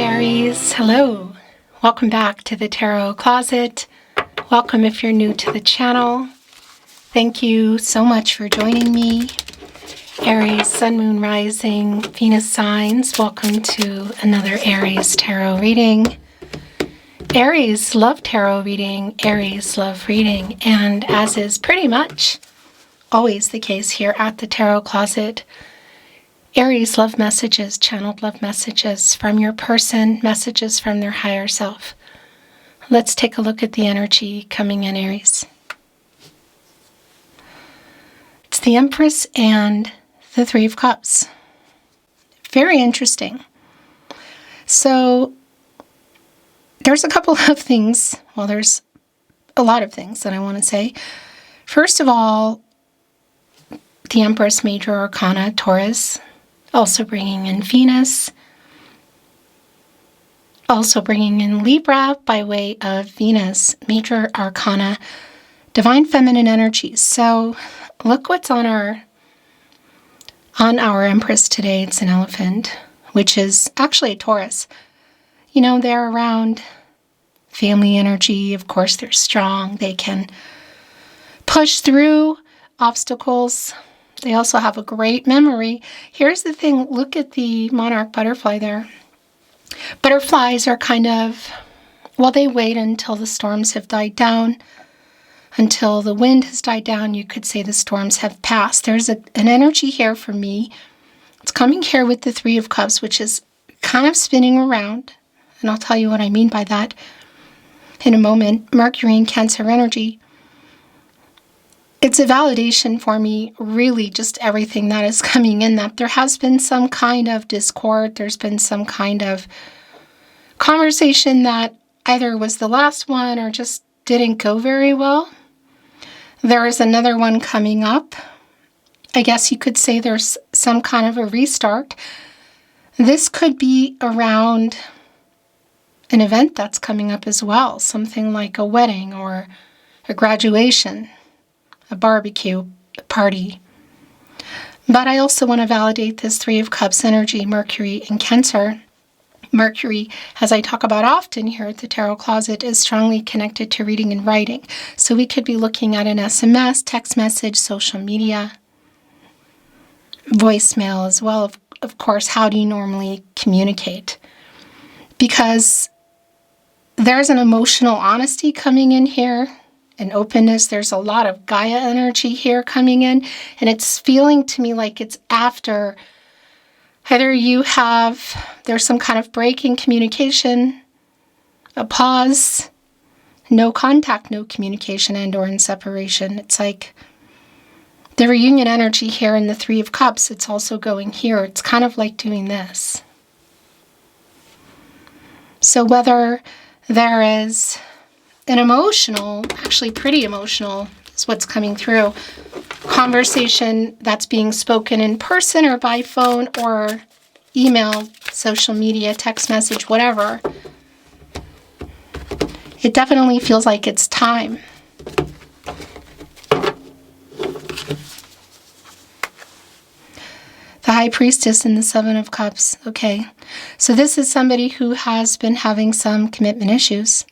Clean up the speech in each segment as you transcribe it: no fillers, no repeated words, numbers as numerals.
Aries. Hello. Welcome back to the Tarot Closet. Welcome if you're new to the channel. Thank you so much for joining me. Aries, Sun, Moon, Rising, Venus signs. Welcome to another Aries Tarot reading. Aries love tarot reading, Aries love reading, and as is pretty much always the case here at the Tarot Closet, Aries love messages, channeled love messages from your person, messages from their higher self. Let's take a look at the energy coming in, Aries. It's the Empress and the Three of Cups. Very interesting. So there's a couple of things, well, there's a lot of things that I want to say. First of all, the Empress, Major Arcana, Taurus, also bringing in Venus, also bringing in Libra by way of Venus, Major Arcana, Divine Feminine energies. So look what's on our Empress today. It's an elephant, which is actually a Taurus. You know, they're around family energy. Of course, they're strong. They can push through obstacles. They also have a great memory. Here's the thing. Look at the monarch butterfly there. Butterflies are kind of, well, they wait until the storms have died down, until the wind has died down. You could say the storms have passed. There's an energy here for me. It's coming here with the Three of Cups, which is kind of spinning around. And I'll tell you what I mean by that in a moment. Mercury and Cancer energy. It's a validation for me, really, just everything that is coming in, that there has been some kind of discord. There's been some kind of conversation that either was the last one or just didn't go very well. There is another one coming up. I guess you could say there's some kind of a restart. This could be around an event that's coming up as well, something like a wedding or a graduation, a barbecue, a party. But I also want to validate this Three of Cups energy, Mercury and Cancer. Mercury, as I talk about often here at the Tarot Closet, is strongly connected to reading and writing. So we could be looking at an SMS, text message, social media, voicemail as well. Of course, how do you normally communicate? Because there's an emotional honesty coming in here, an openness. There's a lot of Gaia energy here coming in, and it's feeling to me like it's after either there's some kind of break in communication, a pause, no contact, no communication, and or in separation. It's like the reunion energy here in the Three of Cups. It's also going here. It's kind of like doing this. So whether there is an emotional, actually pretty emotional, is what's coming through, conversation that's being spoken in person or by phone or email, social media, text message, whatever. It definitely feels like it's time. The High Priestess and the Seven of Cups. Okay, so this is somebody who has been having some commitment issues.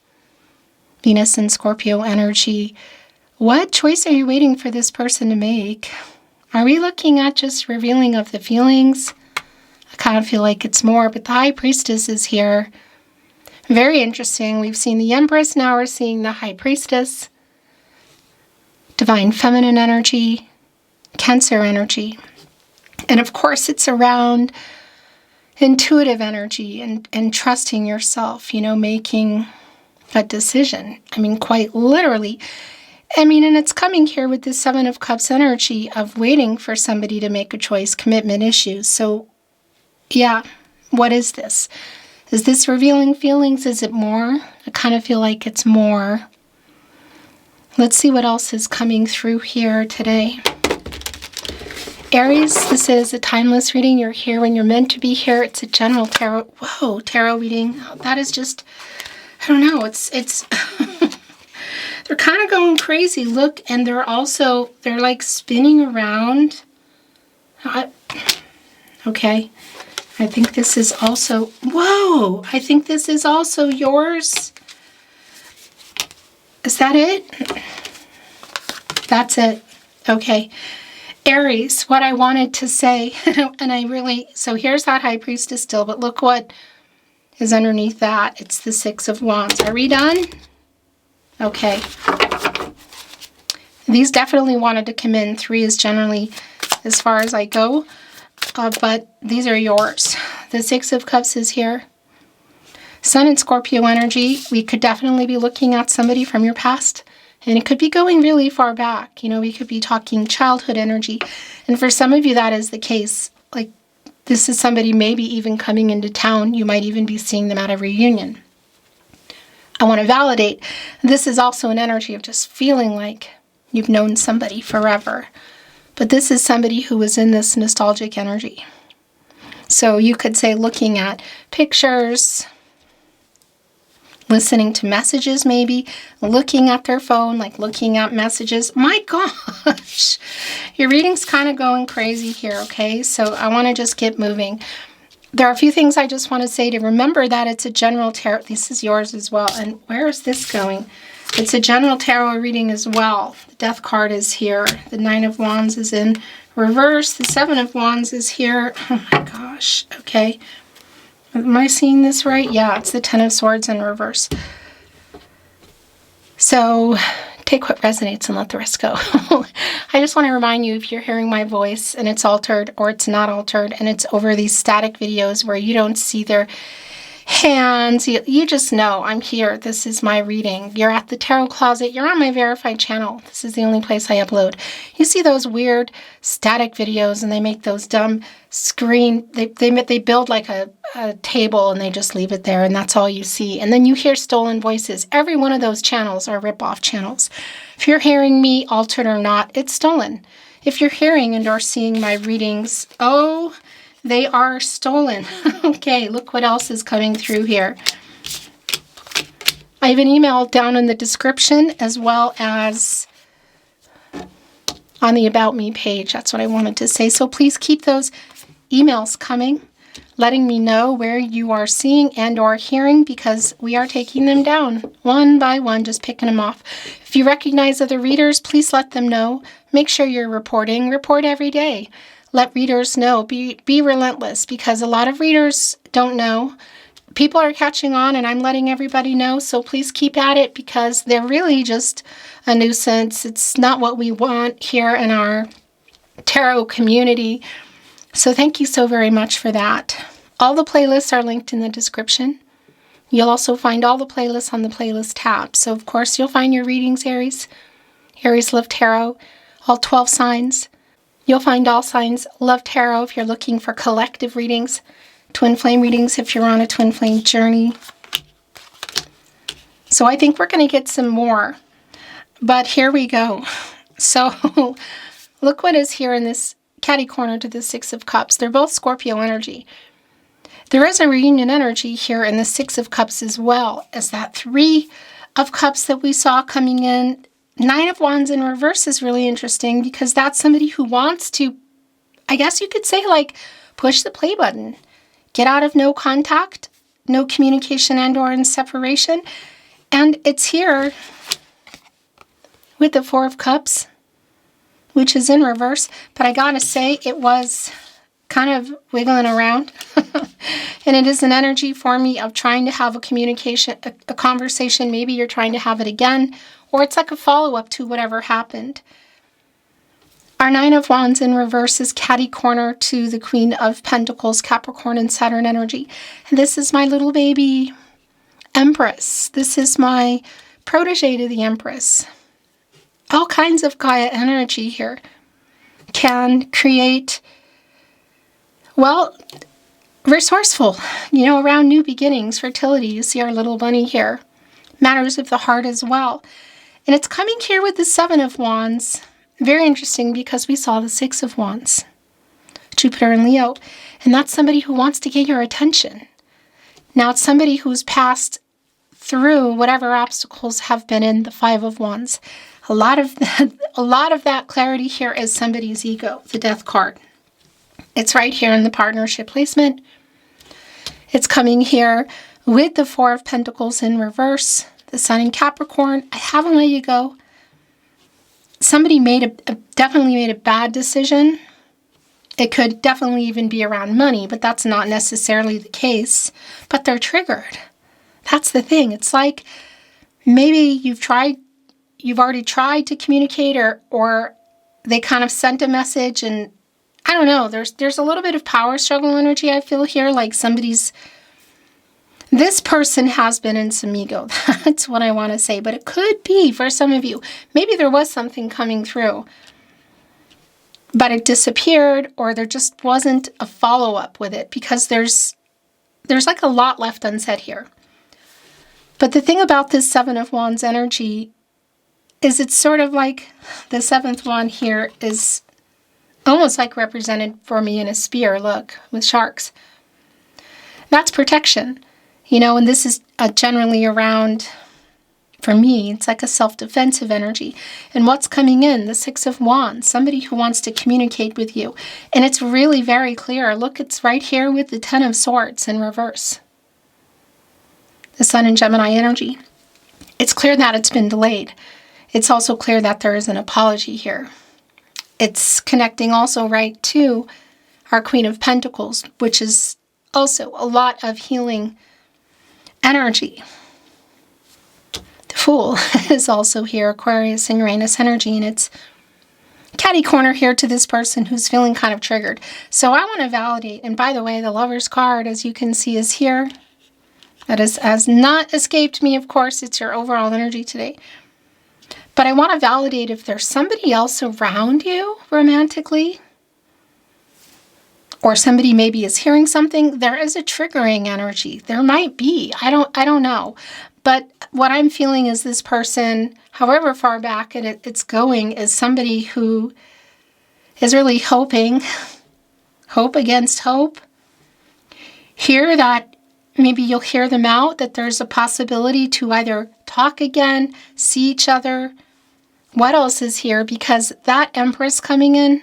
Venus and Scorpio energy. What choice are you waiting for this person to make? Are we looking at just revealing of the feelings? I kind of feel like it's more, but the High Priestess is here. Very interesting. We've seen the Empress, now we're seeing the High Priestess. Divine Feminine energy, Cancer energy. And of course, it's around intuitive energy and trusting yourself, you know, making a decision. I mean, quite literally. I mean, and it's coming here with the Seven of Cups energy of waiting for somebody to make a choice, commitment issues. So, yeah, what is this? Is this revealing feelings? Is it more? I kind of feel like it's more. Let's see what else is coming through here today. Aries, this is a timeless reading. You're here when you're meant to be here. It's a general tarot. Whoa, tarot reading. That is just, I don't know. It's they're kind of going crazy. Look, and they're like spinning around. Okay. I think this is also, whoa, I think this is also yours. Is that it? That's it. Okay. Aries, what I wanted to say, and I really, so here's that High Priestess still, but look what is underneath that. It's the Six of Wands. Are we done? Okay. These definitely wanted to come in. 3 is generally as far as I go, but these are yours. The Six of Cups is here. Sun and Scorpio energy. We could definitely be looking at somebody from your past. And it could be going really far back. You know, we could be talking childhood energy. And for some of you, that is the case. Like, this is somebody maybe even coming into town. You might even be seeing them at a reunion. I want to validate. This is also an energy of just feeling like you've known somebody forever. But this is somebody who was in this nostalgic energy. So you could say looking at pictures, listening to messages maybe, looking at their phone, like looking at messages. My gosh, your reading's kind of going crazy here, okay? So I want to just get moving. There are a few things I just want to say to remember that it's a general tarot. This is yours as well. And where is this going? It's a general tarot reading as well. The Death card is here. The Nine of Wands is in reverse. The Seven of Wands is here. Oh my gosh, okay. Am I seeing this right? Yeah, it's the Ten of Swords in reverse. So take what resonates and let the rest go. I just want to remind you, if you're hearing my voice and it's altered or it's not altered and it's over these static videos where you don't see their hands, you just know I'm here. This is my reading. You're at the Tarot Closet. You're on my verified channel. This is the only place I upload. You see those weird static videos and they make those dumb screen, they build like a table and they just leave it there and that's all you see. And then you hear stolen voices. Every one of those channels are rip-off channels. If you're hearing me, altered or not, it's stolen. If you're hearing and or seeing my readings, oh, they are stolen. Okay, look what else is coming through here. I have an email down in the description as well as on the About Me page. That's what I wanted to say. So please keep those emails coming, letting me know where you are seeing and or hearing, because we are taking them down one by one, just picking them off. If you recognize other readers, please let them know. Make sure you're reporting. Report every day. Let readers know. Be relentless, because a lot of readers don't know. People are catching on and I'm letting everybody know. So please keep at it, because they're really just a nuisance. It's not what we want here in our tarot community. So thank you so very much for that. All the playlists are linked in the description. You'll also find all the playlists on the playlist tab. So of course you'll find your readings, Aries. Aries Love Tarot, all 12 signs. You'll find all signs Love Tarot if you're looking for collective readings. Twin flame readings if you're on a twin flame journey. So I think we're going to get some more. But here we go. So look what is here in this catty corner to the Six of Cups. They're both Scorpio energy. There is a reunion energy here in the Six of Cups as well as that Three of Cups that we saw coming in. Nine of Wands in reverse is really interesting, because that's somebody who wants to, I guess you could say, like, push the play button. Get out of no contact, no communication and or in separation. And it's here with the Four of Cups, which is in reverse. But I gotta say, it was kind of wiggling around. And it is an energy for me of trying to have a communication, a conversation. Maybe you're trying to have it again, or it's like a follow-up to whatever happened. Our Nine of Wands in reverse is catty corner to the Queen of Pentacles, Capricorn and Saturn energy. And this is my little baby Empress. This is my protege to the Empress. All kinds of Gaia energy here can create, well, resourceful, you know, around new beginnings, fertility. You see our little bunny here. Matters of the heart as well. And it's coming here with the Seven of Wands. Very interesting, because we saw the Six of Wands, Jupiter and Leo. And that's somebody who wants to get your attention. Now it's somebody who's passed through whatever obstacles have been in the Five of Wands. A lot of that clarity here is somebody's ego, the Death card. It's right here in the partnership placement. It's coming here with the Four of Pentacles in reverse, the Sun in Capricorn. I haven't let you go. Somebody definitely made a bad decision. It could definitely even be around money, but that's not necessarily the case. But they're triggered. That's the thing. It's like maybe you've already tried to communicate, or they kind of sent a message, and I don't know. There's a little bit of power struggle energy I feel here, like this person has been in some ego. That's what I want to say. But it could be for some of you. Maybe there was something coming through, but it disappeared, or there just wasn't a follow-up with it, because there's like a lot left unsaid here. But the thing about this Seven of Wands energy is it's sort of like the seventh wand here is almost like represented for me in a spear, look, with sharks. That's protection. And this is generally around, for me, it's like a self-defensive energy. And what's coming in? The Six of Wands, somebody who wants to communicate with you. And it's really very clear. Look, it's right here with the Ten of Swords in reverse. The Sun in Gemini energy. It's clear that it's been delayed. It's also clear that there is an apology here. It's connecting also right to our Queen of Pentacles, which is also a lot of healing energy. The Fool is also here, Aquarius and Uranus energy, and it's catty corner here to this person who's feeling kind of triggered. So I want to validate, and by the way, the Lover's card, as you can see, is here. That has not escaped me, of course. It's your overall energy today. But I want to validate if there's somebody else around you romantically, or somebody maybe is hearing something. There is a triggering energy. There might be. I don't know. But what I'm feeling is this person, however far back it's going, is somebody who is really hoping, hope against hope. Hear that maybe you'll hear them out, that there's a possibility to either talk again, see each other. What else is here? Because that Empress coming in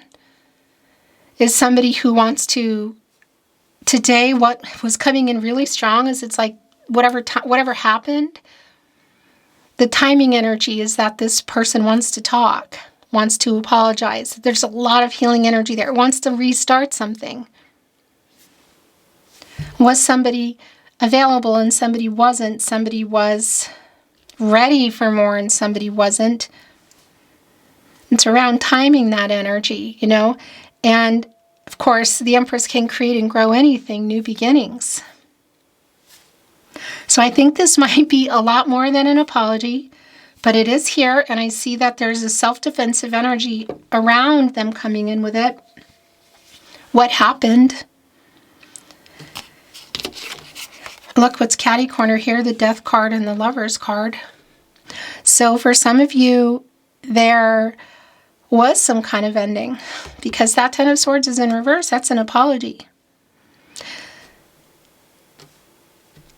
is somebody who wants to, today, what was coming in really strong is it's like whatever happened, the timing energy is that this person wants to talk, wants to apologize. There's a lot of healing energy there. Wants to restart something. Was somebody available and somebody wasn't? Somebody was ready for more and somebody wasn't. It's around timing, that energy, And, of course, the Empress can create and grow anything, new beginnings. So I think this might be a lot more than an apology, but it is here, and I see that there's a self-defensive energy around them coming in with it. What happened? Look what's catty corner here, the Death card and the Lover's card. So for some of you, there was some kind of ending, because that Ten of Swords is in reverse. That's an apology.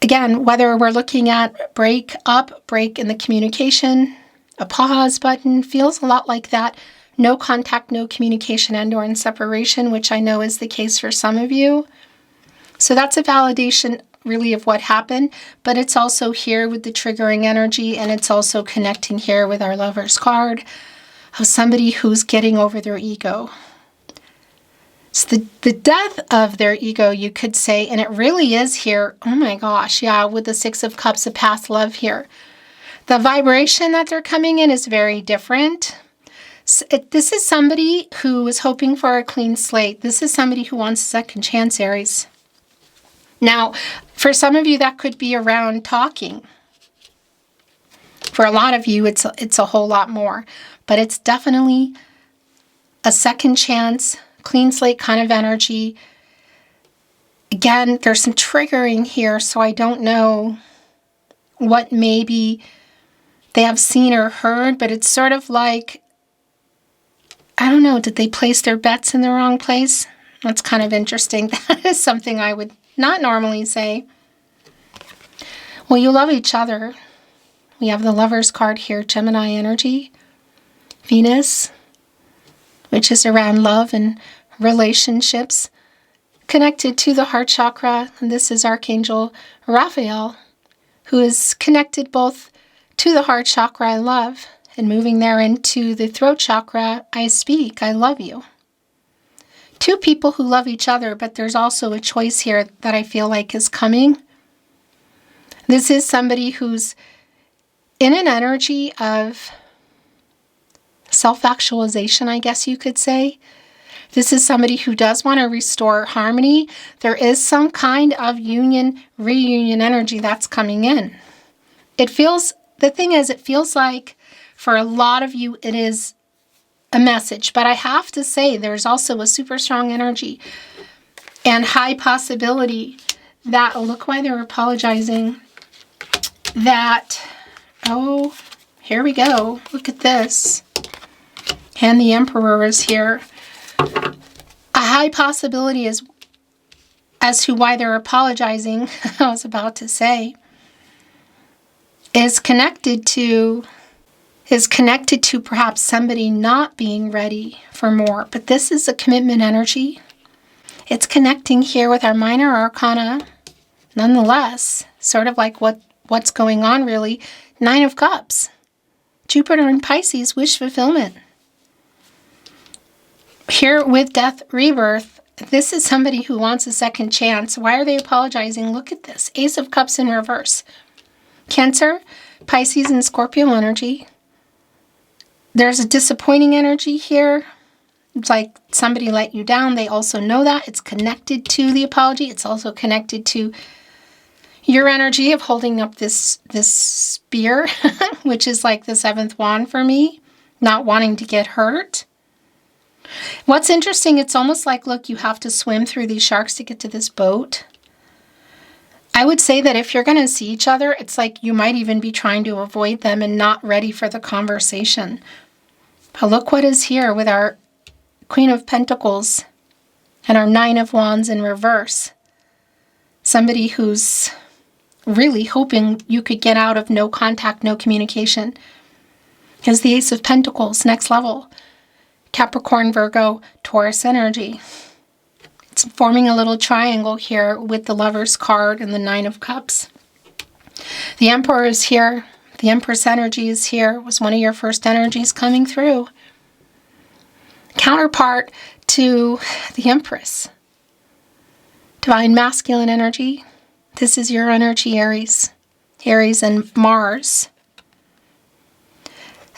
Again, whether we're looking at break in the communication, a pause button, feels a lot like that. No contact, no communication, and or in separation, which I know is the case for some of you. So that's a validation really of what happened, but it's also here with the triggering energy, and it's also connecting here with our Lover's card of somebody who's getting over their ego. It's the death of their ego, you could say, and it really is here. Oh my gosh, yeah, with the Six of Cups of past love here. The vibration that they're coming in is very different. This is somebody who is hoping for a clean slate. This is somebody who wants a second chance, Aries. Now, for some of you, that could be around talking. For a lot of you, it's a whole lot more. But it's definitely a second chance, clean slate kind of energy. Again, there's some triggering here, so I don't know what maybe they have seen or heard, but it's sort of like, I don't know, did they place their bets in the wrong place? That's kind of interesting. That is something I would not normally say. Well, you love each other. We have the Lover's card here, Gemini energy. Venus, which is around love and relationships. connected to the heart chakra, and this is Archangel Raphael, who is connected both to the heart chakra, I love, and moving there into the throat chakra, I speak, I love you. Two people who love each other, but there's also a choice here that I feel like is coming. This is somebody who's in an energy of self-actualization, I guess you could say. This is somebody who does want to restore harmony. There is some kind of union, reunion energy that's coming in. The thing is, it feels like for a lot of you, it is a message. But I have to say, there's also a super strong energy and high possibility that, oh, look why they're apologizing, that, oh, here we go. Look at this. And the Emperor is here. A high possibility is as to why they're apologizing, I was about to say, is connected to perhaps somebody not being ready for more. But this is a commitment energy. It's connecting here with our minor arcana. Nonetheless, sort of like what's going on really. 9 of Cups. Jupiter in Pisces, wish fulfillment. Here with death, rebirth, this is somebody who wants a second chance. Why are they apologizing? Look at this. Ace of Cups in reverse. Cancer, Pisces, and Scorpio energy. There's a disappointing energy here. It's like somebody let you down. They also know that. It's connected to the apology. It's also connected to your energy of holding up this spear, which is like the 7th wand for me, not wanting to get hurt. What's interesting, it's almost like, look, you have to swim through these sharks to get to this boat. I would say that if you're going to see each other, it's like you might even be trying to avoid them and not ready for the conversation. But look what is here with our Queen of Pentacles and our 9 of Wands in reverse. Somebody who's really hoping you could get out of no contact, no communication. Here's the Ace of Pentacles, next level. Capricorn, Virgo, Taurus energy. It's forming a little triangle here with the Lover's card and the 9 of Cups. The Emperor is here. The Empress energy is here. Was one of your first energies coming through. Counterpart to the Empress. Divine masculine energy. This is your energy, Aries. Aries and Mars.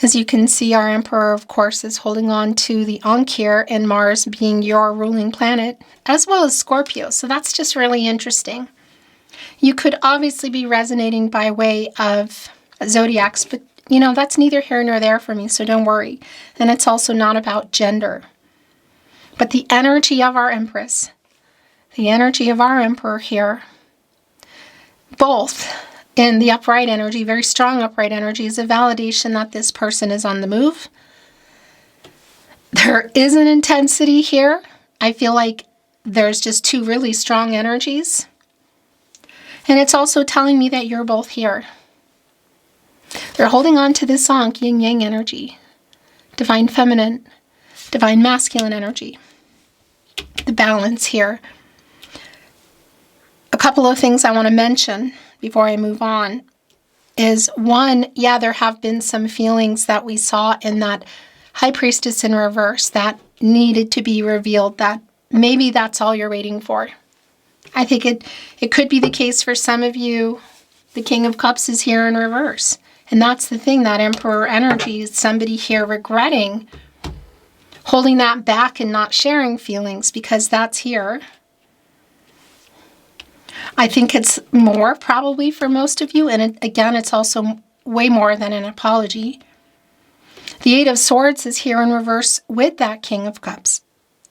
As you can see, our Emperor, of course, is holding on to the Ankh here, and Mars being your ruling planet, as well as Scorpio. So that's just really interesting. You could obviously be resonating by way of zodiacs, but, you know, that's neither here nor there for me, so don't worry. And it's also not about gender. But the energy of our Empress, the energy of our Emperor here, both in the upright energy, very strong upright energy, is a validation that this person is on the move. There is an intensity here. I feel like there's just 2 really strong energies. And it's also telling me that you're both here. They're holding on to this Ankh, yin-yang energy. Divine feminine, divine masculine energy. The balance here. A couple of things I want to mention before I move on is, one, yeah, there have been some feelings that we saw in that High Priestess in reverse that needed to be revealed, that maybe that's all you're waiting for. I think it could be the case for some of you. The King of Cups is here in reverse. And that's the thing, that Emperor energy is somebody here regretting holding that back and not sharing feelings, because that's here. I think it's more probably for most of you, and again, it's also way more than an apology. The 8 of Swords is here in reverse with that King of Cups,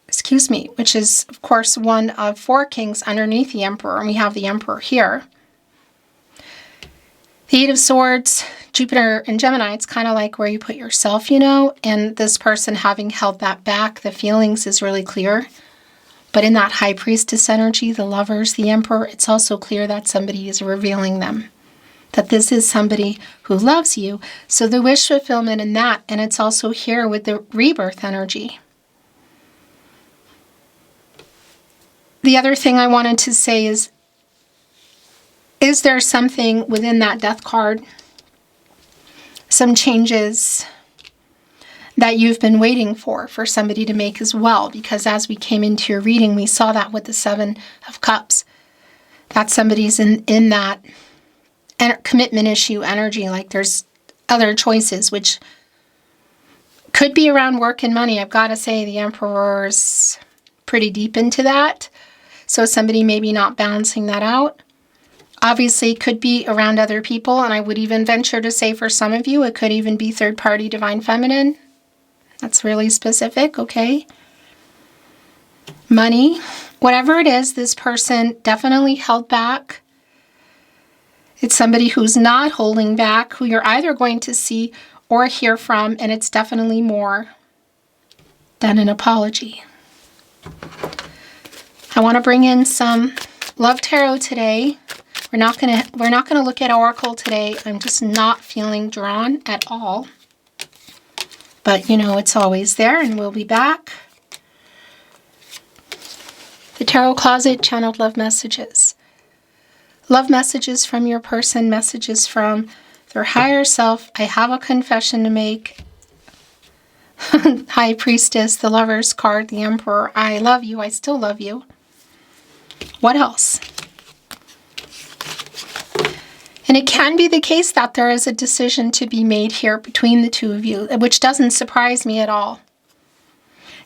which is, of course, one of 4 kings underneath the Emperor, and we have the Emperor here. The 8 of Swords, Jupiter and Gemini, it's kind of like where you put yourself, you know, and this person having held that back, the feelings is really clear. But in that High Priestess energy, the Lovers, the Emperor, it's also clear that somebody is revealing them. That this is somebody who loves you. So the wish fulfillment in that, and it's also here with the rebirth energy. The other thing I wanted to say is there something within that death card, some changes that you've been waiting for somebody to make as well? Because as we came into your reading, we saw that with the Seven of Cups. That somebody's in that commitment issue energy, like there's other choices, which could be around work and money. I've got to say the Emperor's pretty deep into that. So somebody maybe not balancing that out. Obviously, it could be around other people, and I would even venture to say for some of you, it could even be third-party divine feminine. That's really specific, okay? Money. Whatever it is, this person definitely held back. It's somebody who's not holding back, who you're either going to see or hear from, and it's definitely more than an apology. I want to bring in some Love Tarot today. We're not gonna look at Oracle today. I'm just not feeling drawn at all. But you know, it's always there, and we'll be back. The Tarot Closet channeled love messages. Love messages from your person, messages from their higher self. I have a confession to make. High Priestess, the Lover's card, the Emperor. I love you. I still love you. What else? And it can be the case that there is a decision to be made here between the two of you, which doesn't surprise me at all.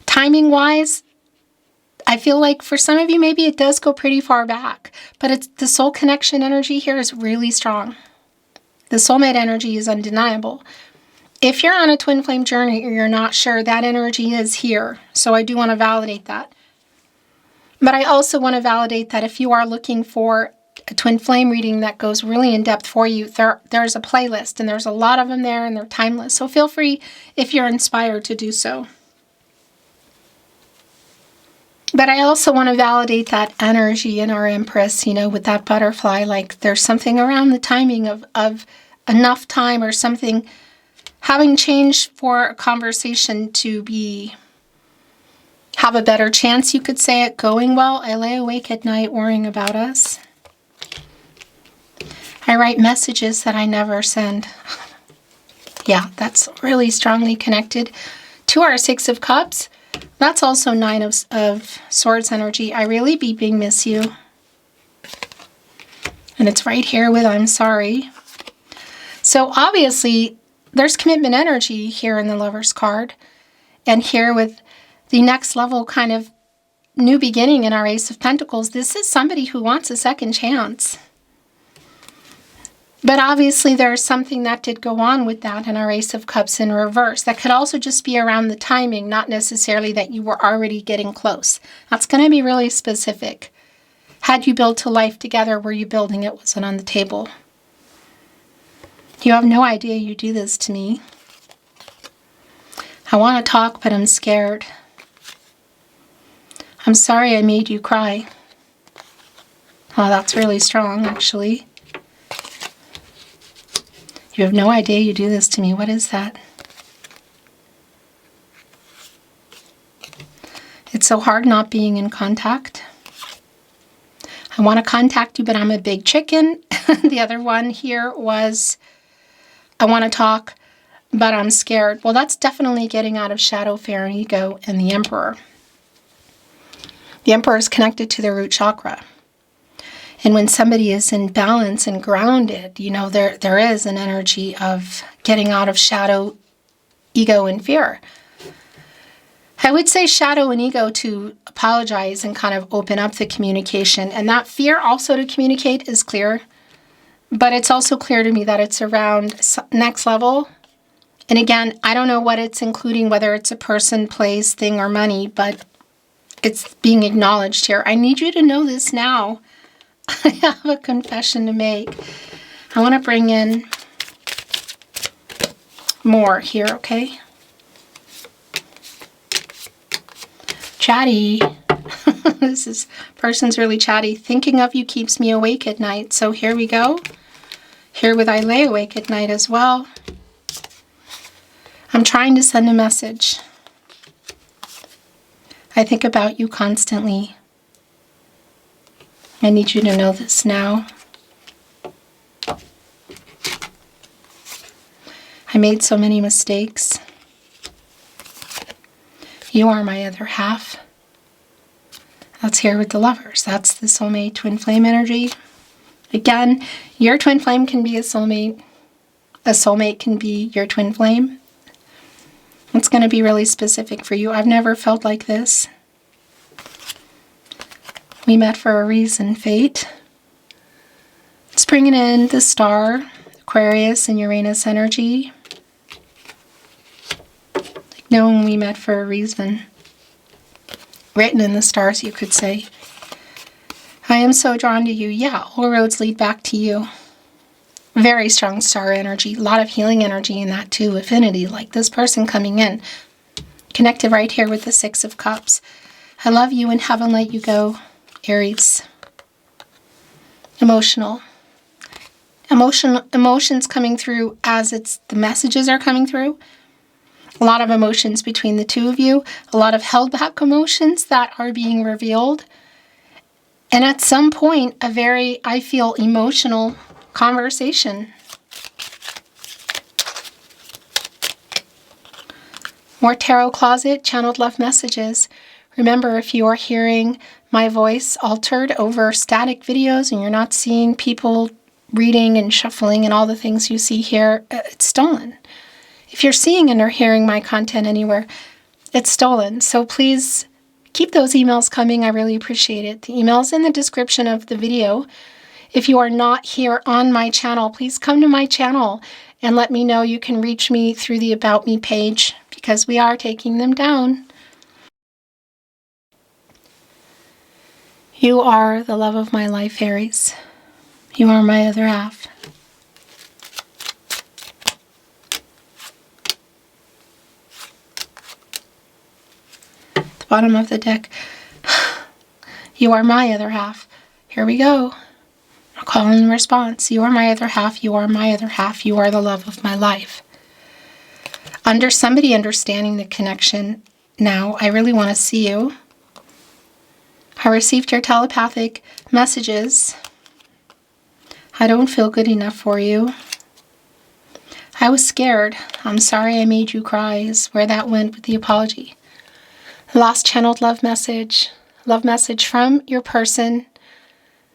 Timing-wise, I feel like for some of you, maybe it does go pretty far back, but it's the soul connection energy here is really strong. The soulmate energy is undeniable. If you're on a twin flame journey or you're not sure, that energy is here. So I do want to validate that. But I also want to validate that if you are looking for a twin flame reading that goes really in depth for you, there's a playlist, and there's a lot of them there, and they're timeless. So feel free, if you're inspired, to do so. But I also want to validate that energy in our Empress, you know, with that butterfly, like there's something around the timing of enough time or something having changed for a conversation to have a better chance, you could say, it going well. I lay awake at night worrying about us. I write messages that I never send. Yeah, that's really strongly connected to our Six of Cups. That's also Nine of Swords energy. I really beeping miss you. And it's right here with I'm sorry. So obviously, there's commitment energy here in the Lover's card. And here with the next level kind of new beginning in our Ace of Pentacles, this is somebody who wants a second chance. But obviously there's something that did go on with that in our Ace of Cups in reverse. That could also just be around the timing, not necessarily that you were already getting close. That's going to be really specific. Had you built a life together, were you building it? Was it on the table? You have no idea you do this to me. I want to talk, but I'm scared. I'm sorry I made you cry. Oh, that's really strong, actually. You have no idea you do this to me. What is that? It's so hard not being in contact. I want to contact you, but I'm a big chicken. The other one here was, I want to talk, but I'm scared. Well, that's definitely getting out of shadow, fear, and ego, and the Emperor. The Emperor is connected to the root chakra. And when somebody is in balance and grounded, you know, there is an energy of getting out of shadow, ego, and fear. I would say shadow and ego to apologize and kind of open up the communication. And that fear also to communicate is clear. But it's also clear to me that it's around next level. And again, I don't know what it's including, whether it's a person, place, thing, or money, but it's being acknowledged here. I need you to know this now. I have a confession to make. I want to bring in more here, okay? Chatty. This person's really chatty. Thinking of you keeps me awake at night. So here we go. Here with I lay awake at night as well. I'm trying to send a message. I think about you constantly. I need you to know this now. I made so many mistakes. You are my other half. That's here with the Lovers. That's the soulmate twin flame energy. Again, your twin flame can be a soulmate. A soulmate can be your twin flame. It's going to be really specific for you. I've never felt like this. We met for a reason, fate. It's bringing in the star, Aquarius and Uranus energy. Like knowing we met for a reason. Written in the stars, you could say. I am so drawn to you. Yeah, all roads lead back to you. Very strong star energy. A lot of healing energy in that too. Affinity, like this person coming in. Connected right here with the Six of Cups. I love you and heaven let you go, Aries. Emotions coming through as the messages are coming through. A lot of emotions between the two of you. A lot of held back emotions that are being revealed. And at some point, a very, I feel, emotional conversation. More tarot closet, channeled love messages. Remember, if you are hearing my voice altered over static videos and you're not seeing people reading and shuffling and all the things you see here, it's stolen. If you're seeing and or hearing my content anywhere, it's stolen. So please keep those emails coming. I really appreciate it. The email's in the description of the video. If you are not here on my channel, please come to my channel and let me know. You can reach me through the About Me page because we are taking them down. You are the love of my life, Aries. You are my other half. Bottom of the deck. You are my other half. Here we go. I'll call in response. You are my other half. You are my other half. You are the love of my life. Somebody understanding the connection now. I really want to see you. I received your telepathic messages. I don't feel good enough for you. I was scared. I'm sorry I made you cry is where that went with the apology. Last channeled love message from your person,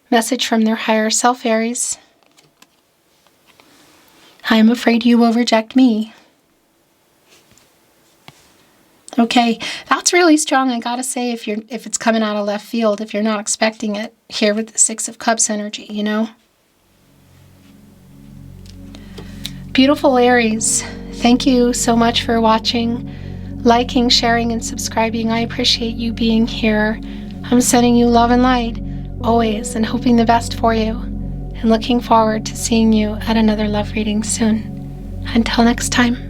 message from their higher self, Aries. I am afraid you will reject me. Okay, that's really strong. I gotta say, if it's coming out of left field, if you're not expecting it here with the Six of Cups energy, you know. Beautiful Aries, thank you so much for watching. Liking, sharing, and subscribing. I appreciate you being here. I'm sending you love and light, always, and hoping the best for you. And looking forward to seeing you at another love reading soon. Until next time.